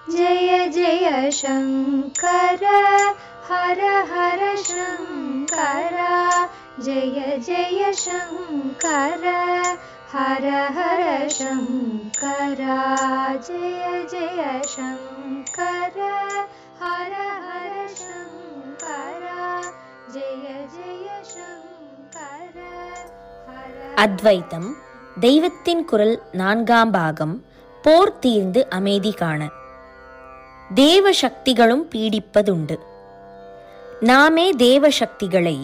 जय जय शङ्कर हर हर शङ्कर जय जय शङ्कर हर हर शङ्कर जय जय शङ्कर हर हर शङ्कर जय जय शङ्कर அத்வைத்தம் தெய்வத்தின் குரல் 4ஆம் பாகம். போர் தீர்ந்து அமைதி காண. தேவ சக்திகளும் பீடிப்பதுண்டு. நாமே தேவ சக்திகளை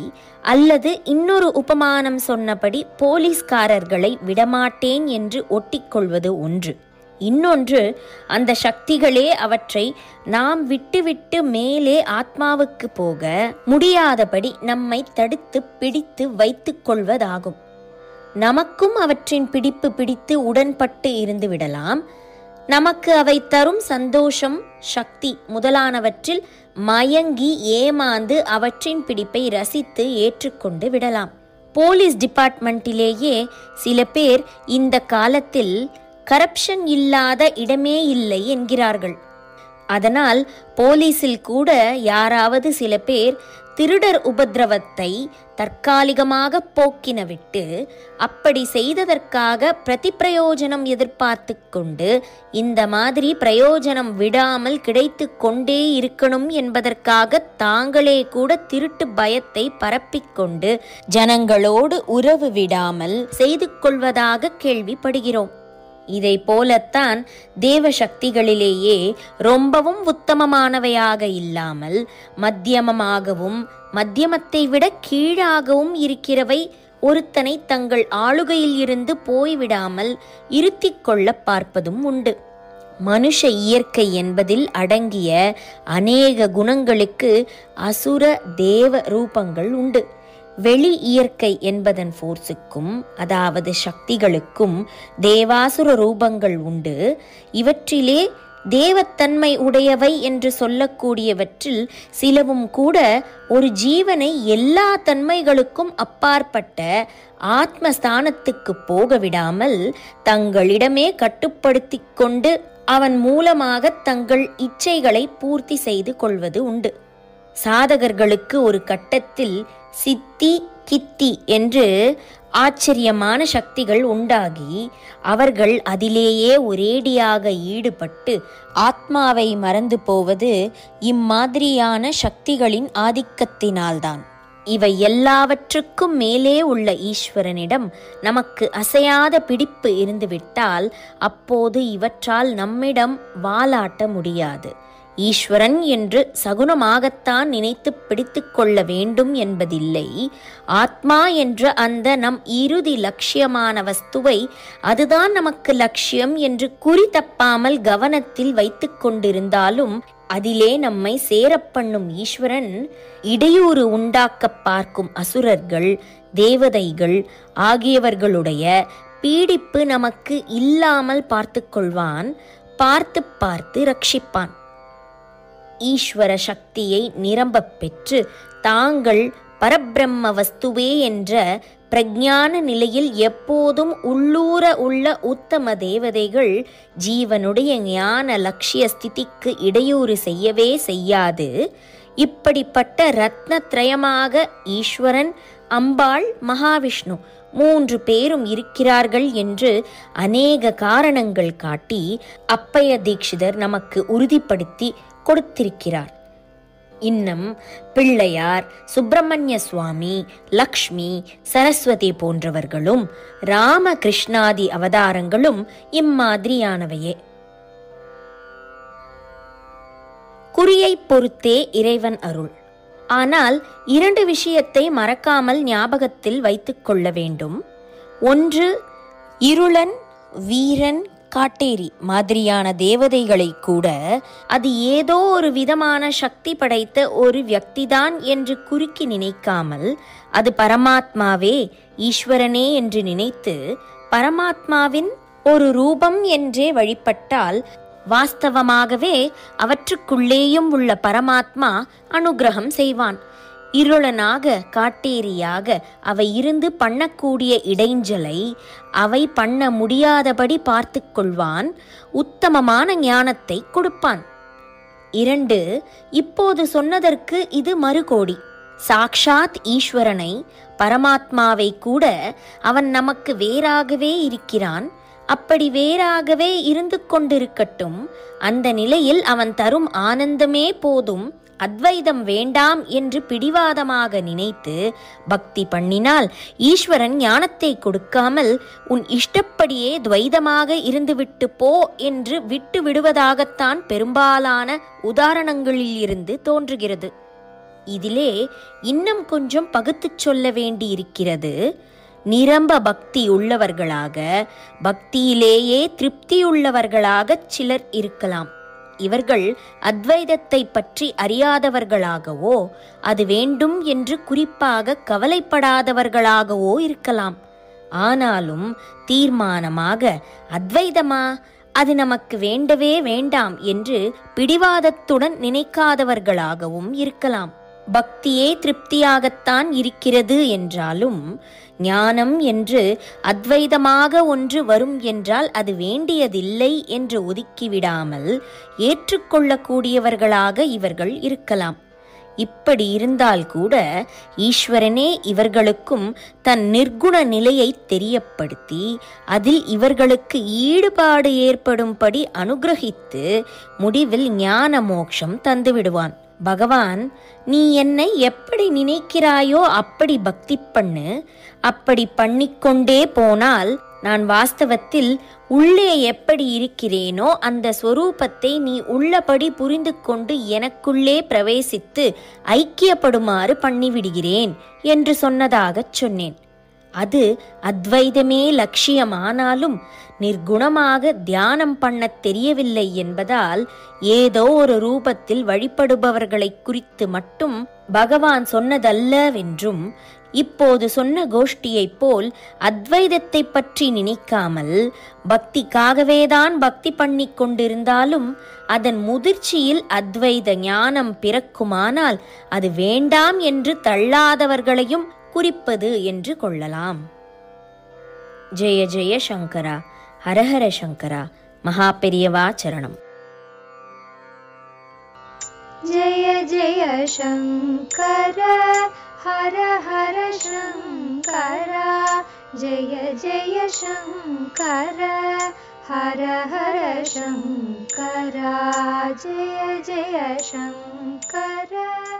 அல்லது இன்னொரு உபமானம் சொன்னபடி போலீஸ்காரர்களை விடமாட்டேன் என்று ஒட்டிக்கொள்வது ஒன்று. இன்னொன்று, அந்த சக்திகளே அவற்றை நாம் விட்டுவிட்டு மேலே ஆத்மாவுக்கு போக முடியாதபடி நம்மை தடுத்து பிடித்து வைத்துக் கொள்வதாகும். நமக்கும் அவற்றின் பிடிப்பு பிடித்து உடன்பட்டு இருந்து விடலாம். நமக்கு அவை தரும் சந்தோஷம், சக்தி முதலானவற்றில் மயங்கி ஏமாந்து அவற்றின் பிடிப்பை ரசித்து ஏற்றுக்கொண்டு விடலாம். போலீஸ் டிபார்ட்மெண்ட்டிலேயே சில பேர் இந்த காலத்தில் கரப்ஷன் இல்லாத இடமே இல்லை என்கிறார்கள். அதனால் போலீஸில் கூட யாராவது சில பேர் திருடர் உபதிரவத்தை தற்காலிகமாக போக்கின விட்டு அப்படி செய்ததற்காக பிரதிப்பிரயோஜனம் எதிர்பார்த்து கொண்டு இந்த மாதிரி பிரயோஜனம் விடாமல் கிடைத்து கொண்டே இருக்கணும் என்பதற்காக தாங்களே கூட திருட்டு பயத்தை பரப்பிக்கொண்டு ஜனங்களோடு உறவு விடாமல் செய்து கொள்வதாக கேள்விப்படுகிறோம். இதை போலத்தான் தேவ சக்திகளிலேயே ரொம்பவும் உத்தமமானவையாக இல்லாமல் மத்தியமமாகவும் மத்தியமத்தை விட கீழாகவும் இருக்கிறவை ஒருத்தனை தங்கள் ஆளுகையில் இருந்து போய்விடாமல் இருத்தி கொள்ள பார்ப்பதும் உண்டு. மனுஷ இயற்கை என்பதில் அடங்கிய அநேக குணங்களுக்கு அசுர தேவ ரூபங்கள் உண்டு. வெளி இயற்கை என்பதன் ஃபோர்ஸுக்கும், அதாவது சக்திகளுக்கும் தேவாசுர ரூபங்கள் உண்டு. இவற்றிலே தேவத்தன்மை உடையவை என்று சொல்லக்கூடியவற்றில் சிலவும் கூட ஒரு ஜீவனை எல்லா தன்மைகளுக்கும் அப்பாற்பட்ட ஆத்மஸ்தானத்துக்கு போக விடாமல் தங்களிடமே கட்டுப்படுத்தி கொண்டு அவன் மூலமாக தங்கள் இச்சைகளை பூர்த்தி செய்து கொள்வது உண்டு. சாதகர்களுக்கு ஒரு கட்டத்தில் சித்தி கித்தி என்று ஆச்சரியமான சக்திகள் உண்டாகி அவர்கள் அதிலேயே ஒரேடியாக ஈடுபட்டு ஆத்மாவை மறந்து போவது இம்மாதிரியான சக்திகளின் ஆதிக்கத்தினால்தான். இவை எல்லாவற்றுக்கும் மேலே உள்ள ஈஸ்வரனிடம் நமக்கு அசையாத பிடிப்பு இருந்துவிட்டால் அப்போது இவற்றால் நம்மிடம் வாலாட்ட முடியாது. ஈஸ்வரன் என்று சகுனமாகத்தான் நினைத்து பிடித்து கொள்ள வேண்டும் என்பதில்லை. ஆத்மா என்ற அந்த நம் இறுதி லட்சியமான வஸ்துவை அதுதான் நமக்கு லட்சியம் என்று குறி தப்பாமல் கவனத்தில் வைத்து கொண்டிருந்தாலும் அதிலே நம்மை சேரப்பண்ணும் ஈஸ்வரன் இடையூறு உண்டாக்க பார்க்கும் அசுரர்கள், தேவதைகள் ஆகியவர்களுடைய பீடிப்பு நமக்கு இல்லாமல் பார்த்து கொள்வான். பார்த்து பார்த்து ரட்சிப்பான். ஈஸ்வர சக்தியை நிரம்ப பெற்று தாங்கள் பரபிரம்ம வஸ்துவே என்ற பிரஞான நிலையில் எப்போதும் உள்ளூர உள்ள உத்தம தேவதைகள் ஜீவனுடைய ஞான லட்சிய ஸ்திதிக்கு இடையூறு செய்யவே செய்யாது. இப்படிப்பட்ட ரத்னத்ரயமாக ஈஸ்வரன், அம்பாள், மகாவிஷ்ணு 3 பேரும் இருக்கிறார்கள் என்று அநேக காரணங்கள் காட்டி அப்பைய தீட்சிதர் நமக்கு உறுதிப்படுத்தி கொடுத்திருக்கிறார். இன்னும் பிள்ளையார், சுப்பிரமணிய சுவாமி, லக்ஷ்மி, சரஸ்வதி போன்றவர்களும் ராமகிருஷ்ணாதி அவதாரங்களும் இம்மாதிரியானவையே. குறியை பொறுத்தே இறைவன் அருள். ஆனால் 2 விஷயத்தை மறக்காமல் ஞாபகத்தில் வைத்துக் கொள்ள வேண்டும். ஒன்று, இருளன், வீரன், காட்டேரி மாதிரியான தேவதைகளை கூட அது ஏதோ ஒரு விதமான சக்தி படைத்த ஒரு வியக்திதான் என்று குறுக்கி நினைக்காமல் அது பரமாத்மாவே, ஈஸ்வரனே என்று நினைத்து பரமாத்மாவின் ஒரு ரூபம் என்றே வழிபட்டால் வாஸ்தவமாகவே அவற்றுக்குள்ளேயும் உள்ள பரமாத்மா அனுகிரகம் செய்வான். இருளனாக காட்டேரியாக அவை இருந்து பண்ணக்கூடிய இடைஞ்சலை அவை பண்ண முடியாதபடி பார்த்து கொள்வான். உத்தமமான ஞானத்தை கொடுப்பான். 2. இப்போது சொன்னதற்கு இது மறுகோடி. சாக்ஷாத் ஈஸ்வரனை, பரமாத்மாவை கூட அவன் நமக்கு வேறாகவே இருக்கிறான். அப்படி வேறாகவே இருந்து கொண்டிருக்கட்டும். அந்த நிலையில் அவன் தரும் ஆனந்தமே போதும், அத்வைதம் வேண்டாம் என்று பிடிவாதமாக நினைத்து பக்தி பண்ணினால் ஈஸ்வரன் ஞானத்தை கொடுக்காமல் உன் இஷ்டப்படியே துவைதமாக இருந்துவிட்டு போ என்று விட்டு விடுவதாகத்தான் பெரும்பாலான உதாரணங்களில் இருந்து தோன்றுகிறது. இதிலே இன்னும் கொஞ்சம் பகுத்துச் சொல்ல வேண்டியிருக்கிறது. நிரம்ப பக்தி உள்ளவர்களாக, பக்தியிலேயே திருப்தியுள்ளவர்களாக சிலர் இருக்கலாம். இவர்கள் அத்வைதத்தை பற்றி அறியாதவர்களாகவோ, அது வேண்டும் என்று குறிப்பாக கவலைப்படாதவர்களாகவோ இருக்கலாம். ஆனாலும் தீர்மானமாக அத்வைதமா, அது நமக்கு வேண்டவே வேண்டாம் என்று பிடிவாதத்துடன் நினைக்காதவர்களாகவும் இருக்கலாம். பக்தியே திருப்தியாகத்தான் இருக்கிறது என்றாலும் ஞானம் என்று அத்வைதமாக ஒன்று வரும் என்றால் அது வேண்டியதில்லை என்று ஒதுக்கிவிடாமல் ஏற்றுக்கொள்ளக்கூடியவர்களாக இவர்கள் இருக்கலாம். இப்படி இருந்தால் கூட ஈஸ்வரனே இவர்களுக்கும் தன் நிர்குண நிலையை தெரியப்படுத்தி அதில் இவர்களுக்கு ஈடுபாடு ஏற்படும்படி அனுகிரகித்து முடிவில் ஞான மோட்சம் தந்துவிடுவான். பகவான், நீ என்னை எப்படி நினைக்கிறாயோ அப்படி பக்தி பண்ணு, அப்படி பண்ணிக்கொண்டே போனால் நான் வாஸ்தவத்தில் உள்ளே எப்படி இருக்கிறேனோ அந்த ஸ்வரூபத்தை நீ உள்ளபடி புரிந்து கொண்டு எனக்குள்ளே பிரவேசித்து ஐக்கியப்படுமாறு பண்ணிவிடுகிறேன் என்று சொன்னதாகச் சொன்னேன். அது அத்வைதமே லட்சியமானாலும் நிர்குணமாக தியானம் பண்ண தெரியவில்லை என்பதால் ஏதோ ஒரு ரூபத்தில் வழிபடுபவர்களை குறித்து மட்டும் பகவான் சொன்னதல்லவென்றும், இப்போது சொன்ன கோஷ்டியைப் போல் அத்வைதத்தை பற்றி நினைக்காமல் பக்திக்காகவேதான் பக்தி பண்ணி கொண்டிருந்தாலும் அதன் முதிர்ச்சியில் அத்வைத ஞானம் பிறக்குமானால் அது வேண்டாம் என்று தள்ளாதவர்களையும் குறிப்பது என்று கொள்ளலாம். ஜெய ஜெய சங்கரா, ஹரஹர சங்கரா, மகாபெரியவா சரணம். जय जय शङ्कर हर हर शङ्कर, जय जय शङ्कर हर हर शङ्कर, जय जय शङ्कर.